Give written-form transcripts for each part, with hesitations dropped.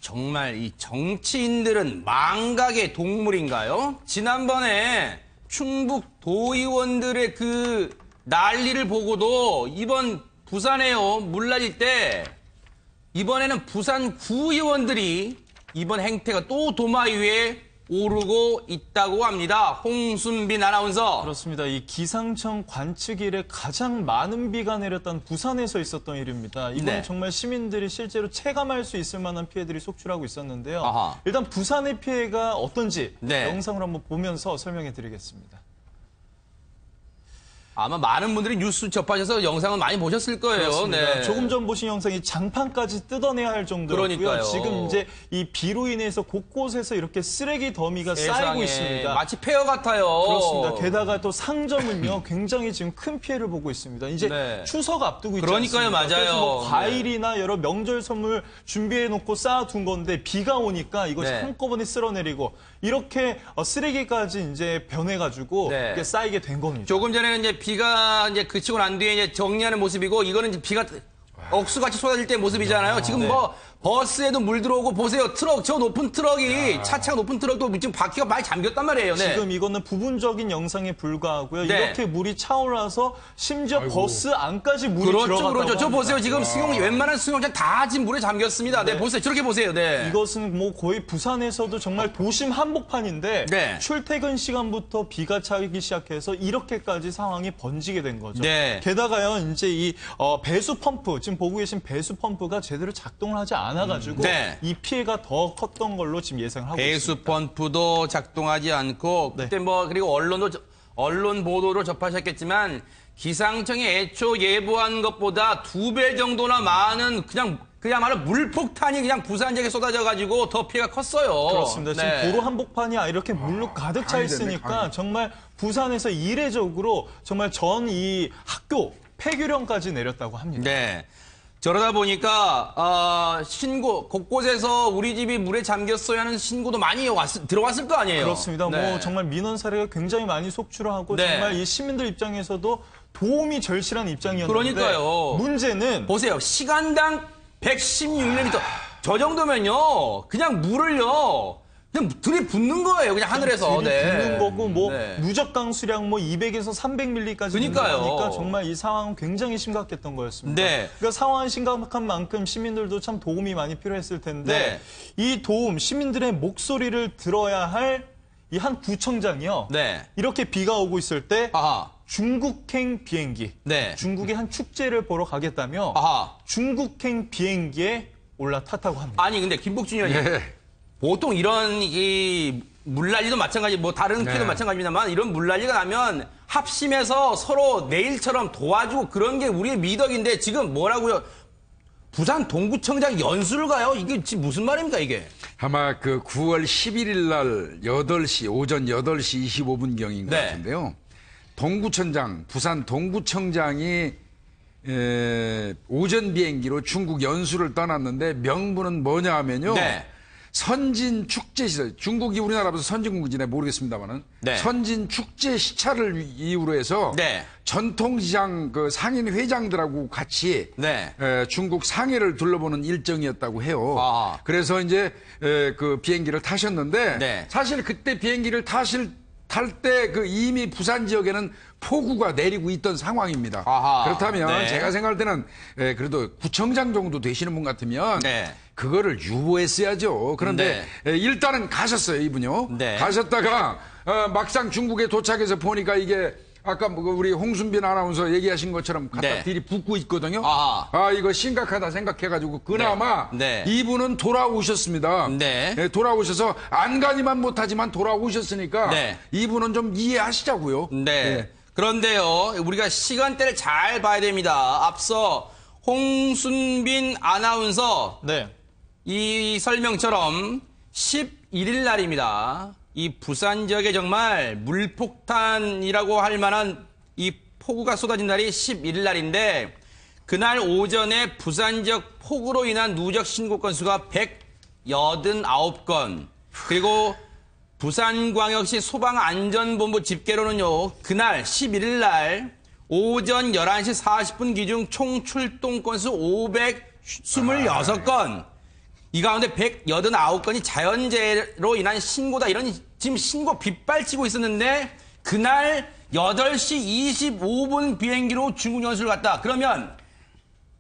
정말 이 정치인들은 망각의 동물인가요? 지난번에 충북 도의원들의 그 난리를 보고도 이번 부산에요, 물난리 때 이번에는 부산 구의원들이 이번 행태가 또 도마 위에 오르고 있다고 합니다. 홍순빈 아나운서. 그렇습니다. 이 기상청 관측 이래 가장 많은 비가 내렸던 부산에서 있었던 일입니다. 이건 네. 정말 시민들이 실제로 체감할 수 있을 만한 피해들이 속출하고 있었는데요. 아하. 일단 부산의 피해가 어떤지 네. 영상으로 한번 보면서 설명해 드리겠습니다. 아마 많은 분들이 뉴스 접하셔서 영상을 많이 보셨을 거예요. 그렇습니다. 네. 조금 전 보신 영상이 장판까지 뜯어내야 할 정도였고요. 그러니까요. 지금 이제 이 비로 인해서 곳곳에서 이렇게 쓰레기 더미가 쌓이고 있습니다. 마치 폐허 같아요. 그렇습니다. 게다가 또 상점은요, 굉장히 지금 큰 피해를 보고 있습니다. 이제 네. 추석 앞두고 있지 그러니까요, 않습니까? 맞아요. 그래서 뭐 네. 과일이나 여러 명절 선물 준비해놓고 쌓아둔 건데 비가 오니까 이것이 네. 한꺼번에 쓸어내리고 이렇게 쓰레기까지 이제 변해가지고 네. 이게 쌓이게 된 겁니다. 조금 전에는 이제 비가 이제 그치고 난 뒤에 이제 정리하는 모습이고, 이거는 이제 비가 억수같이 쏟아질 때 모습이잖아요. 지금 네. 뭐 버스에도 물 들어오고 보세요. 트럭, 저 높은 트럭이, 차체가 높은 트럭도 지금 바퀴가 많이 잠겼단 말이에요. 네. 지금 이거는 부분적인 영상에 불과하고요. 네. 이렇게 물이 차올라서 심지어 버스 안까지 물이 들어갔다고 그렇죠. 저 합니다. 보세요. 지금 웬만한 수영장 다 지금 물에 잠겼습니다. 네, 보세요. 저렇게 보세요. 네. 이것은 뭐 거의 부산에서도 정말 도심 한복판인데 네. 출퇴근 시간부터 비가 차기 시작해서 이렇게까지 상황이 번지게 된 거죠. 네. 게다가요, 이제 이 배수 펌프, 지금 보고 계신 배수 펌프가 제대로 작동을 하지 않아가지고 네. 이 피해가 더 컸던 걸로 지금 예상을 하고 배수 있습니다. 펌프도 작동하지 않고, 네. 그때 뭐, 그리고 언론 보도를 접하셨겠지만, 기상청이 애초 예보한 것보다 2배 정도나 많은 그야말로 물폭탄이 그냥 부산 지역에 쏟아져가지고 더 피해가 컸어요. 그렇습니다. 지금 네. 도로 한복판이 이렇게 물로 가득 차 있으니까 정말 부산에서 이례적으로 정말 전 이 학교 폐교령까지 내렸다고 합니다. 네. 저러다 보니까 신고 곳곳에서 우리 집이 물에 잠겼어야 하는 신고도 많이 들어왔을 거 아니에요. 그렇습니다. 네. 뭐 정말 민원 사례가 굉장히 많이 속출하고 네. 정말 이 시민들 입장에서도 도움이 절실한 입장이었는데 그러니까요. 문제는 보세요. 시간당 116mm. 저 정도면요. 그냥 물을요. 그냥 들이붓는 거예요. 그냥 하늘에서. 들이붓는 거고 뭐 네. 누적 강수량 뭐 200에서 300mm까지 그러니까요. 그러니까 정말 이 상황은 굉장히 심각했던 거였습니다. 네. 그러니까 상황이 심각한 만큼 시민들도 참 도움이 많이 필요했을 텐데 네. 이 도움, 시민들의 목소리를 들어야 할 이 한 구청장이요. 네. 이렇게 비가 오고 있을 때 아하. 중국행 비행기, 네. 중국의 한 축제를 보러 가겠다며 아하. 중국행 비행기에 올라탔다고 합니다. 아니 근데 김복준 의원님. 보통 이런 이 물난리도 마찬가지, 뭐 다른 피해도 마찬가지입니다만, 이런 물난리가 나면 합심해서 서로 내일처럼 도와주고 그런 게 우리의 미덕인데, 지금 뭐라고요? 부산 동구청장 연수를 가요? 이게 지금 무슨 말입니까, 이게? 아마 그 9월 11일 날 8시, 오전 8시 25분경인 것 네. 같은데요. 동구청장, 부산 동구청장이 오전 비행기로 중국 연수를 떠났는데, 명분은 뭐냐 하면요. 네. 선진 축제 시설, 중국이 우리나라보다 선진국인지 모르겠습니다만은 네. 선진 축제 시찰을 이유로 해서 네. 전통시장 그 상인 회장들하고 같이 네. 중국 상해를 둘러보는 일정이었다고 해요. 아. 그래서 이제 그 비행기를 타셨는데 네. 사실 그때 비행기를 탈 때 그 이미 부산 지역에는 폭우가 내리고 있던 상황입니다. 아하. 그렇다면 네. 제가 생각할 때는 그래도 구청장 정도 되시는 분 같으면 네. 그거를 유보했어야죠. 그런데 일단은 가셨어요, 이분요. 네. 가셨다가 막상 중국에 도착해서 보니까 이게 아까 뭐 우리 홍순빈 아나운서 얘기하신 것처럼 갖다 네. 들이붓고 있거든요. 아하. 아, 이거 심각하다 생각해가지고 그나마 네. 이분은 돌아오셨습니다. 네. 돌아오셔서 안가니만 못하지만 돌아오셨으니까 네. 이분은 좀 이해하시자고요. 네. 그런데요, 우리가 시간대를 잘 봐야 됩니다. 앞서 홍순빈 아나운서 네. 이 설명처럼 11일 날입니다. 이 부산 지역에 정말 물폭탄이라고 할 만한 이 폭우가 쏟아진 날이 11일 날인데, 그날 오전에 부산 지역 폭우로 인한 누적 신고 건수가 189건, 그리고 부산광역시 소방안전본부 집계로는요, 그날 11일 날 오전 11시 40분 기준 총 출동 건수 526건, 이 가운데 189건이 자연재해로 인한 신고다. 이런 지금 신고 빗발치고 있었는데 그날 8시 25분 비행기로 중국 연수를 갔다. 그러면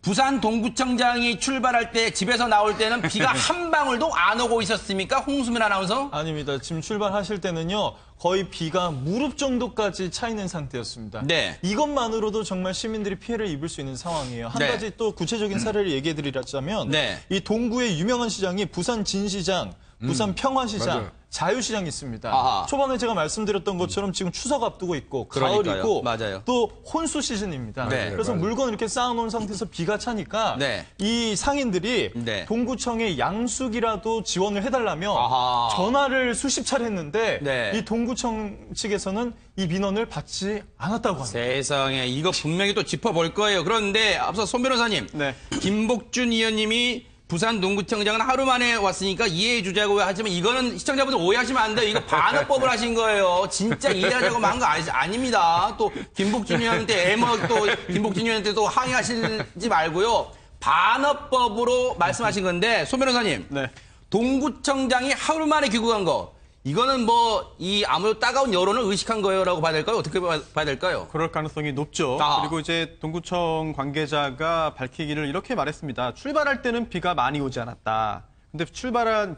부산 동구청장이 출발할 때 집에서 나올 때는 비가 한 방울도 안 오고 있었습니까? 홍수민 아나운서? 아닙니다. 지금 출발하실 때는요. 거의 비가 무릎 정도까지 차 있는 상태였습니다. 네. 이것만으로도 정말 시민들이 피해를 입을 수 있는 상황이에요. 한 네. 가지 또 구체적인 사례를 얘기해 드리자면 네. 이 동구의 유명한 시장이 부산 진시장, 부산 평화시장, 맞아요. 자유시장이 있습니다. 아하. 초반에 제가 말씀드렸던 것처럼 지금 추석 앞두고 있고 그러니까요. 가을이고 맞아요. 또 혼수 시즌입니다. 네. 그래서 맞아요. 물건 이렇게 쌓아놓은 상태에서 비가 차니까 네. 이 상인들이 네. 동구청에 양수기라도 지원을 해달라며 아하. 전화를 수십 차례 했는데 네. 이 동구청 측에서는 이 민원을 받지 않았다고 합니다. 세상에 이거 분명히 또 짚어볼 거예요. 그런데 앞서 손 변호사님, 네. 김복준 의원님이 부산 동구청장은 하루 만에 왔으니까 이해해 주자고 하지만 이거는 시청자분들 오해하시면 안 돼요. 이거 반어법을 하신 거예요. 진짜 이해하자고 한 거 아닙니다. 또 김복준 의원한테 또 김복준 의원한테 또 항의하시지 말고요. 반어법으로 말씀하신 건데 손 변호사님, 네. 동구청장이 하루 만에 귀국한 거. 이거는 뭐 이 아무래도 따가운 여론을 의식한 거요라고 봐야 될까요? 어떻게 봐야 될까요? 그럴 가능성이 높죠. 아. 그리고 이제 동구청 관계자가 밝히기를 이렇게 말했습니다. 출발할 때는 비가 많이 오지 않았다. 근데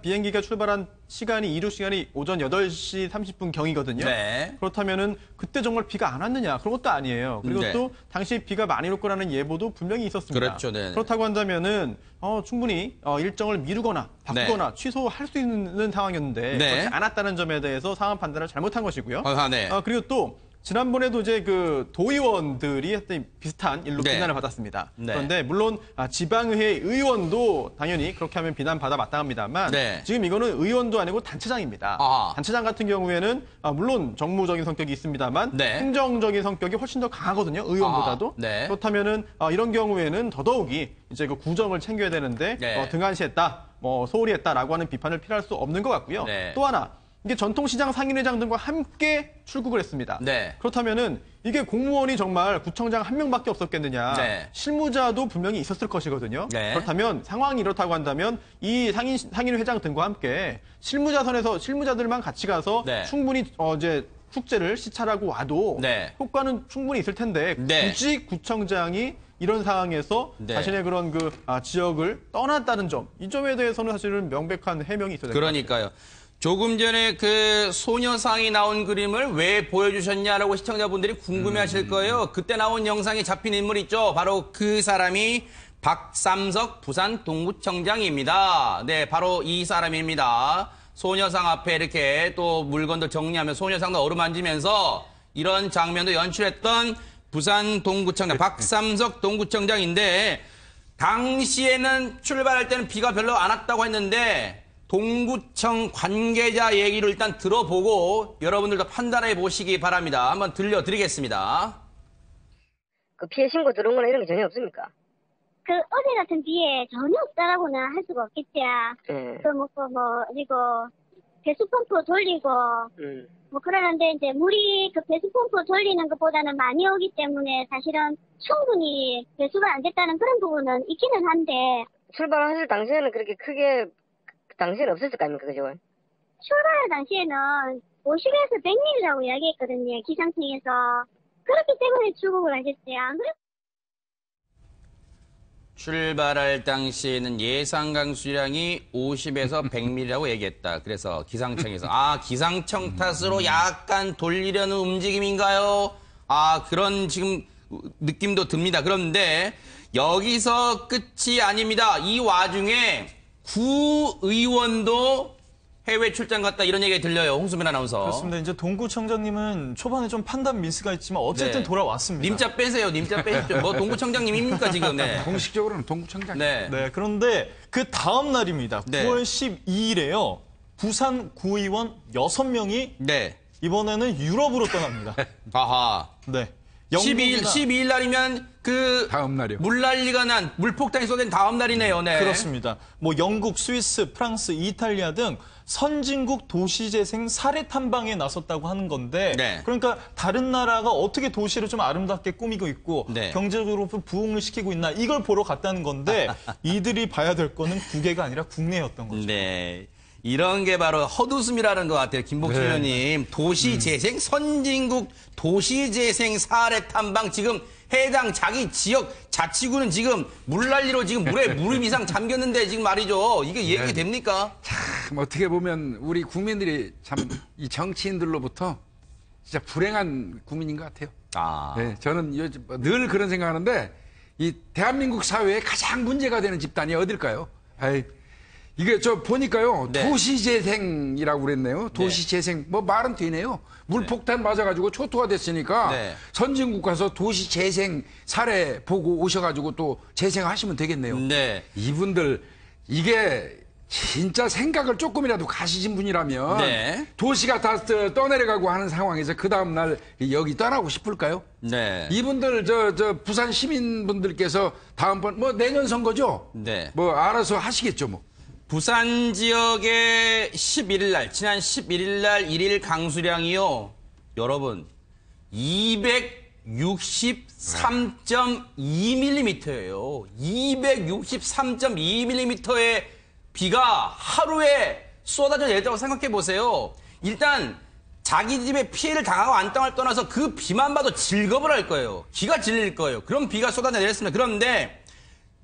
비행기가 출발한 시간이 이륙 시간이 오전 8시 30분 경이거든요. 네. 그렇다면은 그때 정말 비가 안 왔느냐? 그런 것도 아니에요. 그리고 네. 또 당시 비가 많이 올 거라는 예보도 분명히 있었습니다. 그렇죠. 네. 그렇다고 한다면은 충분히 일정을 미루거나 바꾸거나 취소할 수 있는 상황이었는데 네. 그렇지 않았다는 점에 대해서 상황 판단을 잘못한 것이고요. 네. 그리고 또 지난번에도 이제 그 도의원들이 했던 비슷한 일로 네. 비난을 받았습니다. 네. 그런데 물론 지방의회 의원도 당연히 그렇게 하면 비난받아 마땅합니다만 네. 지금 이거는 의원도 아니고 단체장입니다. 아하. 단체장 같은 경우에는 물론 정무적인 성격이 있습니다만 네. 행정적인 성격이 훨씬 더 강하거든요. 의원보다도. 아하. 네. 그렇다면은 이런 경우에는 더더욱이 이제 그 구정을 챙겨야 되는데 네. 등한시했다, 소홀히 했다라고 하는 비판을 피할 수 없는 것 같고요. 네. 또 하나. 이게 전통시장 상인회장 등과 함께 출국을 했습니다. 네. 그렇다면은 이게 공무원이 정말 구청장 한 명밖에 없었겠느냐. 네. 실무자도 분명히 있었을 것이거든요. 네. 그렇다면 상황이 이렇다고 한다면 이 상인회장 등과 함께 실무자들만 같이 가서 네. 충분히 이제 축제를 시찰하고 와도 네. 효과는 충분히 있을 텐데 네. 굳이 구청장이 이런 상황에서 네. 자신의 그런 지역을 떠났다는 점, 이 점에 대해서는 사실은 명백한 해명이 있어야 됩니다. 그러니까요. 조금 전에 그 소녀상이 나온 그림을 왜 보여주셨냐라고 시청자분들이 궁금해하실 거예요. 그때 나온 영상에 잡힌 인물 있죠. 바로 그 사람이 박삼석 부산 동구청장입니다. 네, 바로 이 사람입니다. 소녀상 앞에 이렇게 또 물건들 정리하며 소녀상도 어루만지면서 이런 장면도 연출했던 부산 동구청장 박삼석 동구청장인데 당시에는 출발할 때는 비가 별로 안 왔다고 했는데 동구청 관계자 얘기를 일단 들어보고 여러분들도 판단해 보시기 바랍니다. 한번 들려드리겠습니다. 그 피해 신고 들어온 거나 이런 게 전혀 없습니까? 그 어제 같은 비에 전혀 없다라고는 할 수가 없겠지. 예. 그리고 배수 펌프 돌리고 그러는데 이제 물이 그 배수 펌프 돌리는 것보다는 많이 오기 때문에 사실은 충분히 배수가 안 됐다는 그런 부분은 있기는 한데 출발하실 당시에는 그렇게 크게 당시에는 없었을 거 아닙니까, 그죠? 출발할 당시에는 50에서 100mm라고 이야기했거든요, 기상청에서. 그렇기 때문에 출국을 하셨어요. 안 그래요? 출발할 당시에는 예상 강수량이 50에서 100mm라고 얘기했다. 그래서 기상청에서 기상청 탓으로 약간 돌리려는 움직임인가요? 그런 지금 느낌도 듭니다. 그런데 여기서 끝이 아닙니다. 이 와중에 구의원도 해외 출장 갔다 이런 얘기가 들려요. 홍수민 아나운서. 그렇습니다. 이제 동구청장님은 초반에 좀 판단 미스가 있지만 어쨌든 네. 돌아왔습니다. 님자 빼세요. 님자 빼십시오. 뭐 동구청장님입니까 지금? 네. 공식적으로는 동구청장. 네. 네, 그런데 그 다음 날입니다. 네. 9월 12일에요. 부산 구의원 6명이 네. 이번에는 유럽으로 떠납니다. 아하. 네. 12일, 영국이나 12일 날이면 그 다음 날이요. 물난리가 난 물폭탄이 쏟아진 다음 날이네요. 네. 그렇습니다. 뭐 영국, 스위스, 프랑스, 이탈리아 등 선진국 도시재생 사례 탐방에 나섰다고 하는 건데 네. 그러니까 다른 나라가 어떻게 도시를 좀 아름답게 꾸미고 있고 네. 경제적으로 부흥을 시키고 있나 이걸 보러 갔다는 건데 이들이 봐야 될 거는 국외가 아니라 국내였던 거죠. 네. 이런 게 바로 헛웃음이라는 것 같아요. 김복수 네. 의원님. 도시재생, 선진국 도시재생 사례 탐방 지금 해당 자기 지역 자치구는 지금 물난리로 지금 물에 무릎 이상 잠겼는데 지금 말이죠. 이게 얘기 됩니까? 참 어떻게 보면 우리 국민들이 참 이 정치인들로부터 진짜 불행한 국민인 것 같아요. 아. 네, 저는 요즘 늘 그런 생각하는데 이 대한민국 사회에 가장 문제가 되는 집단이 어딜까요? 아이, 이게 저 보니까요 네. 도시재생이라고 그랬네요. 도시재생 뭐 말은 되네요. 물폭탄 맞아가지고 초토화 됐으니까 네. 선진국 가서 도시재생 사례 보고 오셔가지고 또 재생하시면 되겠네요. 네. 이분들 이게 진짜 생각을 조금이라도 가시신 분이라면 네. 도시가 다 떠내려가고 하는 상황에서 그 다음날 여기 떠나고 싶을까요? 네. 이분들 저 부산 시민분들께서 다음번 뭐 내년 선거죠? 네. 뭐 알아서 하시겠죠 뭐. 부산 지역의 11일 날, 지난 11일 날 1일 강수량이요. 여러분, 263.2mm예요. 263.2mm의 비가 하루에 쏟아져 내렸다고 생각해 보세요. 일단 자기 집에 피해를 당하고 안 당할 떠나서 그 비만 봐도 질겁을 할 거예요. 기가 질릴 거예요. 그런 비가 쏟아져 내렸습니다. 그런데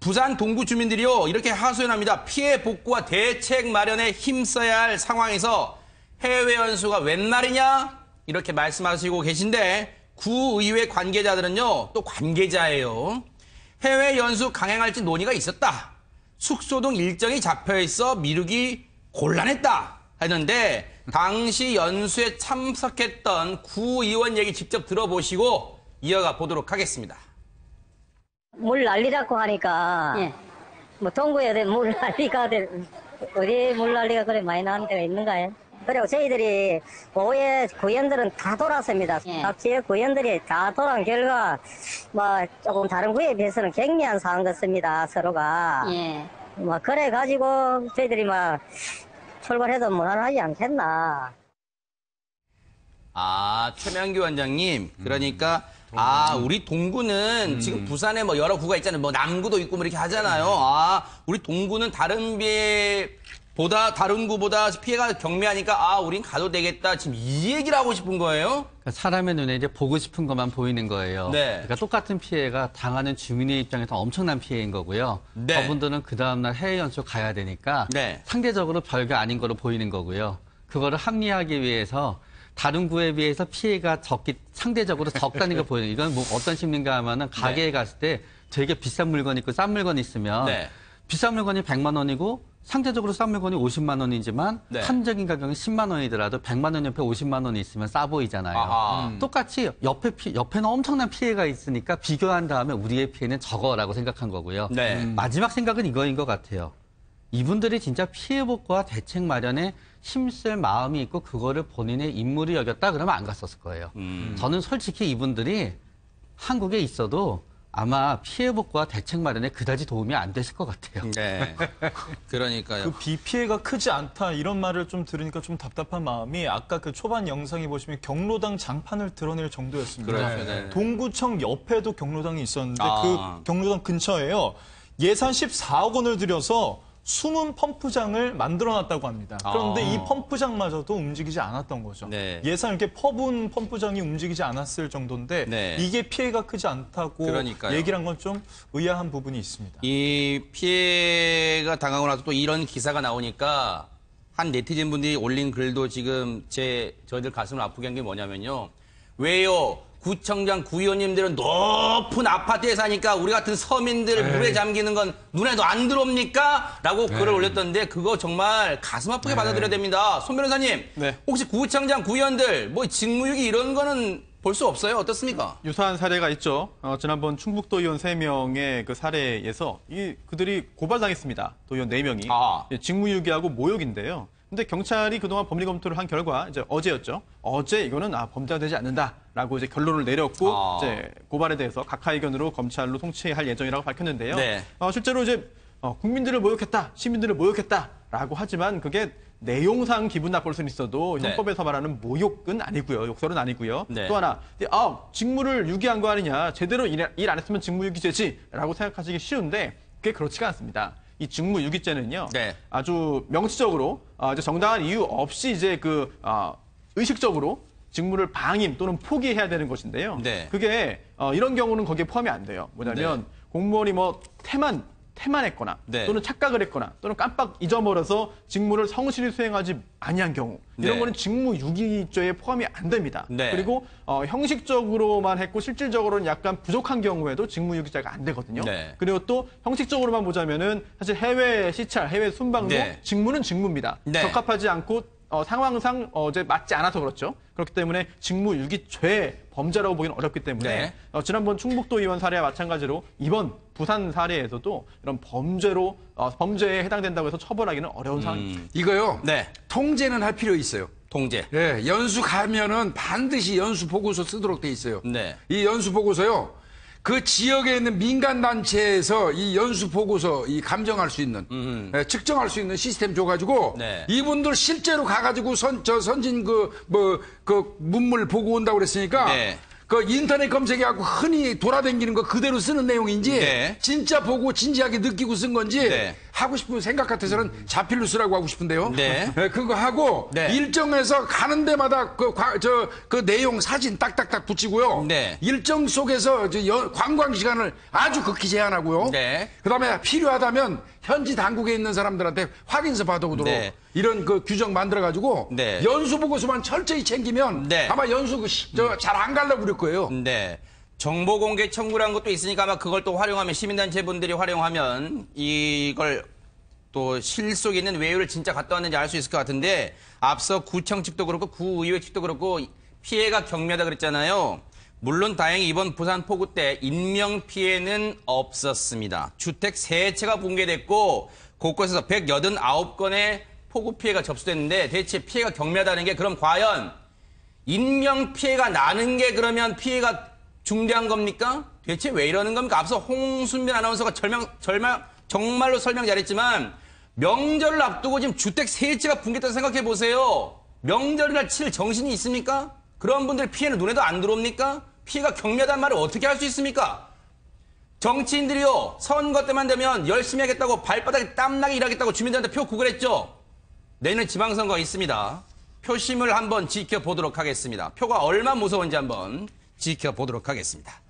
부산 동구 주민들이요 이렇게 하소연합니다. 피해 복구와 대책 마련에 힘써야 할 상황에서 해외 연수가 웬 말이냐 이렇게 말씀하시고 계신데 구의회 관계자들은요 또 관계자예요. 해외 연수 강행할지 논의가 있었다. 숙소 등 일정이 잡혀있어 미루기 곤란했다 했는데 당시 연수에 참석했던 구의원 얘기 직접 들어보시고 이어가 보도록 하겠습니다. 물 난리라고 하니까 뭐 동구에 어디 물 난리가 어디 물 난리가 그래 많이 나는 데가 있는가요? 그리고 저희들이 오해 구의원들은 다 돌았습니다. 각 지역 구의원들이 다 돌아온 결과 뭐 조금 다른 구에 비해서는 경미한 상황 같습니다. 서로가 뭐 그래 가지고 저희들이 막 출발해도 무난하지 않겠나. 아, 최명규 원장님. 그러니까, 우리 동구는 지금 부산에 뭐 여러 구가 있잖아요. 뭐 남구도 있고 뭐 이렇게 하잖아요. 아, 우리 동구는 다른 구보다 피해가 경미하니까, 우린 가도 되겠다. 지금 이 얘기를 하고 싶은 거예요? 그러니까 사람의 눈에 이제 보고 싶은 것만 보이는 거예요. 네. 그러니까 똑같은 피해가 당하는 주민의 입장에서 엄청난 피해인 거고요. 네. 저분들은 그 다음날 해외 연수 가야 되니까 네. 상대적으로 별거 아닌 거로 보이는 거고요. 그거를 합리화하기 위해서 다른 구에 비해서 피해가 상대적으로 적다는 걸 보여요. 이건 뭐 어떤 심리인가 하면은 가게에 갔을 때 되게 비싼 물건 있고 싼 물건 있으면 네. 비싼 물건이 100만 원이고 상대적으로 싼 물건이 50만 원이지만 네. 한정인 가격이 10만 원이더라도 100만 원 옆에 50만 원이 있으면 싸 보이잖아요. 아하. 똑같이 옆에는 엄청난 피해가 있으니까 비교한 다음에 우리의 피해는 적어라고 생각한 거고요. 네. 마지막 생각은 이거인 것 같아요. 이분들이 진짜 피해 복구와 대책 마련에 힘쓸 마음이 있고 그거를 본인의 임무로 여겼다 그러면 안 갔었을 거예요. 저는 솔직히 이분들이 한국에 있어도 아마 피해 복구와 대책 마련에 그다지 도움이 안 됐을 것 같아요. 네. 그러니까요. 그 비 피해가 크지 않다 이런 말을 좀 들으니까 좀 답답한 마음이 아까 그 초반 영상에 보시면 경로당 장판을 드러낼 정도였습니다. 그렇죠, 네. 동구청 옆에도 경로당이 있었는데 아. 그 경로당 근처에요. 예산 14억 원을 들여서 숨은 펌프장을 만들어놨다고 합니다. 그런데 이 펌프장마저도 움직이지 않았던 거죠. 네. 예산 이렇게 퍼부은 펌프장이 움직이지 않았을 정도인데 네. 이게 피해가 크지 않다고 그러니까요. 얘기를 한 건 좀 의아한 부분이 있습니다. 이 피해가 당하고 나서 또 이런 기사가 나오니까 한 네티즌 분들이 올린 글도 지금 저희들 가슴을 아프게 한 게 뭐냐면요. 왜요? 구청장, 구의원님들은 높은 아파트에 사니까 우리 같은 서민들 물에 잠기는 건 눈에도 안 들어옵니까? 라고 글을 올렸던데 그거 정말 가슴 아프게 받아들여야 됩니다. 손 변호사님, 네. 혹시 구청장, 구의원들 뭐 직무유기 이런 거는 볼 수 없어요? 어떻습니까? 유사한 사례가 있죠. 지난번 충북도 의원 3명의 그 사례에서 그들이 고발당했습니다. 도의원 4명이. 아. 직무유기하고 모욕인데요. 근데 경찰이 그동안 법리 검토를 한 결과 이제 어제였죠. 어제 이거는 범죄가 되지 않는다라고 이제 결론을 내렸고 이제 고발에 대해서 각하 의견으로 검찰로 송치할 예정이라고 밝혔는데요. 네. 실제로 이제 국민들을 모욕했다, 시민들을 모욕했다라고 하지만 그게 내용상 기분 나쁠 수는 있어도 네. 형법에서 말하는 모욕은 아니고요. 욕설은 아니고요. 네. 또 하나, 직무를 유기한 거 아니냐. 제대로 일 안 했으면 직무유기죄지라고 생각하시기 쉬운데 그게 그렇지가 않습니다. 이 직무유기죄는요. 네. 아주 명시적으로 이제 정당한 이유 없이 이제 의식적으로 직무를 방임 또는 포기해야 되는 것인데요. 네. 그게 이런 경우는 거기에 포함이 안 돼요. 뭐냐면 공무원이 태만했거나 네. 또는 착각을 했거나 또는 깜빡 잊어버려서 직무를 성실히 수행하지 아니한 경우 이런 네. 거는 직무유기죄에 포함이 안 됩니다. 네. 그리고 형식적으로만 했고 실질적으로는 약간 부족한 경우에도 직무유기죄가 안 되거든요. 네. 그리고 또 형식적으로만 보자면은 사실 해외 시찰, 해외 순방도 네. 직무는 직무입니다. 네. 적합하지 않고 상황상 이제 맞지 않아서 그렇죠. 그렇기 때문에 직무유기죄 범죄라고 보기는 어렵기 때문에 네. 지난번 충북도 의원 사례와 마찬가지로 이번 부산 사례에서도 이런 범죄에 해당된다고 해서 처벌하기는 어려운 상황입니다. 이거요. 네. 통제는 할 필요 있어요. 통제. 예, 연수 가면은 반드시 연수 보고서 쓰도록 돼 있어요. 네. 이 연수 보고서요. 그 지역에 있는 민간단체에서 이 연수 보고서 감정할 수 있는, 측정할 수 있는 시스템 줘가지고, 네. 이분들 실제로 가가지고 선진 문물 보고 온다고 그랬으니까, 네. 그 인터넷 검색해갖고 흔히 돌아다니는 거 그대로 쓰는 내용인지, 네. 진짜 보고 진지하게 느끼고 쓴 건지, 네. 하고 싶은 생각 같아서는 자필로 쓰라고 하고 싶은데요. 네. 그거 하고, 네. 일정에서 가는 데마다 그 내용 사진 딱딱딱 붙이고요. 네. 일정 속에서 관광 시간을 아주 극히 제한하고요. 네. 그다음에 필요하다면 현지 당국에 있는 사람들한테 확인서 받아오도록 네. 이런 그 규정 만들어가지고 네. 연수 보고서만 철저히 챙기면 네. 아마 연수 잘 안 가려고 그럴 거예요. 네. 정보 공개 청구라는 것도 있으니까 아마 그걸 또 활용하면 시민단체 분들이 활용하면 이걸 또 실속에 있는 외유를 진짜 갔다 왔는지 알 수 있을 것 같은데 앞서 구청 측도 그렇고 구의회 측도 그렇고 피해가 경미하다 그랬잖아요. 물론 다행히 이번 부산 폭우 때 인명 피해는 없었습니다. 주택 3채가 붕괴됐고 곳곳에서 189건의 폭우 피해가 접수됐는데 대체 피해가 경미하다는 게 그럼 과연 인명 피해가 나는 게 그러면 피해가 중대한 겁니까? 대체 왜 이러는 겁니까? 앞서 홍순민 아나운서가 정말로 설명 잘했지만 명절을 앞두고 지금 주택 3채가 붕괴했다고 생각해 보세요. 명절이나 칠 정신이 있습니까? 그런 분들 피해는 눈에도 안 들어옵니까? 피해가 경미하다는 말을 어떻게 할 수 있습니까? 정치인들이요, 선거 때만 되면 열심히 하겠다고 발바닥에 땀나게 일하겠다고 주민들한테 표 구걸했죠. 내년 지방선거가 있습니다. 표심을 한번 지켜보도록 하겠습니다. 표가 얼마나 무서운지 한번 지켜보도록 하겠습니다.